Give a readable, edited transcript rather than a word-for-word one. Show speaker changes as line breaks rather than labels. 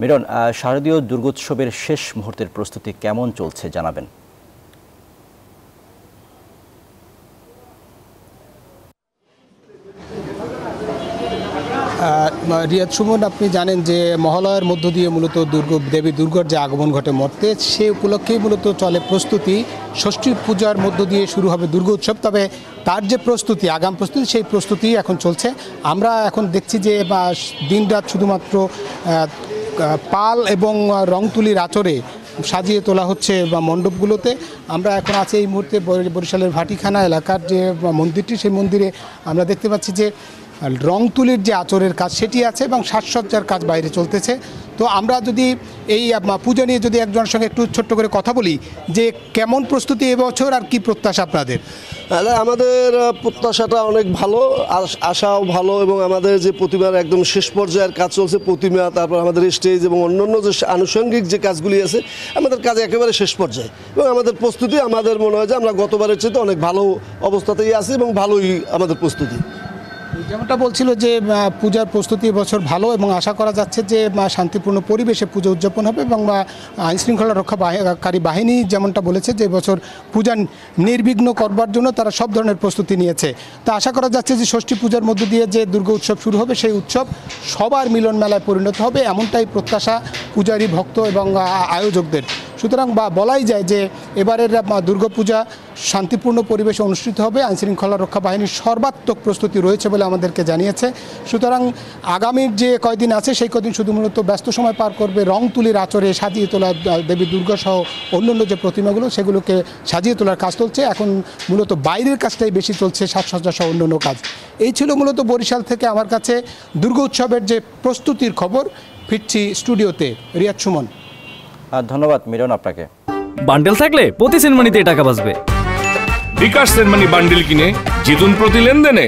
মিরন, শারদীয় দুর্গোৎসবের শেষ মুহূর্তের প্রস্তুতি কেমন চলছে জানাবেন।
রিয়াদ সুমন, আপনি জানেন যে মহালয়ার মধ্য দিয়ে মূলত দেবী দুর্গার যে আগমন ঘটে মর্তে, সে উপলক্ষেই মূলত চলে প্রস্তুতি। ষষ্ঠী পূজার মধ্য দিয়ে শুরু হবে দুর্গোৎসব, তবে তার যে প্রস্তুতি, আগাম প্রস্তুতি, সেই প্রস্তুতি এখন চলছে। আমরা এখন দেখছি যে দিনরাত শুধুমাত্র পাল এবং রং তুলির আচরে সাজিয়ে তোলা হচ্ছে বা মণ্ডপগুলোতে। আমরা এখন আছি এই মুহূর্তে বরিশালের ভাটিখানা এলাকার যে মন্দিরটি, সেই মন্দিরে আমরা দেখতে পাচ্ছি যে রং তুলির যে আচরের কাজ সেটি আছে এবং সাজসজ্জার কাজ বাইরে চলতেছে। তো আমরা যদি এই পূজা নিয়ে যদি একজনের সঙ্গে একটু ছোট্ট করে কথা বলি যে কেমন প্রস্তুতি এবছর আর কি প্রত্যাশা আপনাদের?
আমাদের প্রত্যাশাটা অনেক ভালো, আশাও ভালো, এবং আমাদের যে প্রতিমার একদম শেষ পর্যায়ের কাজ চলছে, প্রতিমা, তারপর আমাদের স্টেজ এবং অন্যান্য যে আনুষঙ্গিক যে কাজগুলি আছে, আমাদের কাজ একেবারে শেষ পর্যায়ে। এবং আমাদের প্রস্তুতি, আমাদের মনে হয় যে আমরা গতবারের চেয়ে অনেক ভালো অবস্থাতেই আছি এবং ভালোই আমাদের প্রস্তুতি।
যেমনটা বলছিল যে পূজার প্রস্তুতি এবছর ভালো এবং আশা করা যাচ্ছে যে শান্তিপূর্ণ পরিবেশে পুজো উদযাপন হবে এবং আইনশৃঙ্খলা রক্ষাকারী বাহিনী যেমনটা বলেছে যে এবছর পূজা নির্বিঘ্ন করবার জন্য তারা সব ধরনের প্রস্তুতি নিয়েছে। তা আশা করা যাচ্ছে যে ষষ্ঠী পূজার মধ্য দিয়ে যে দুর্গা উৎসব শুরু হবে, সেই উৎসব সবার মিলন মেলায় পরিণত হবে, এমনটাই প্রত্যাশা পূজারী, ভক্ত এবং আয়োজকদের। সুতরাং বলাই যায় যে এবারের দুর্গাপূজা শান্তিপূর্ণ পরিবেশে অনুষ্ঠিত হবে। আইনশৃঙ্খলা রক্ষা বাহিনীর সর্বাত্মক প্রস্তুতি রয়েছে বলে আমাদেরকে জানিয়েছে। সুতরাং আগামীর যে কয়দিন আছে সেই কয়দিন শুধু মূলত ব্যস্ত সময় পার করবে রং তুলির আচরে সাজিয়ে তোলা দেবী দুর্গা সহ অন্যান্য যে প্রতিমাগুলো, সেগুলোকে সাজিয়ে তোলার কাজ চলছে। এখন মূলত বাইরের কাজটাই বেশি চলছে, সাজসজ্জা সহ অন্যান্য কাজ। এই ছিল মূলত বরিশাল থেকে আমার কাছে দুর্গা উৎসবের যে প্রস্তুতির খবর। ফিরছি স্টুডিওতে। রিয়াদ সুমন।
ধন্যবাদ মিরন আপনাকে।
বান্ডেল থাকলে প্রতি সেনমানিতে টাকা বাঁচবে।
বিকাশ সেনমানি বান্ডেল কিনে জিতুন প্রতি লেনদেনে।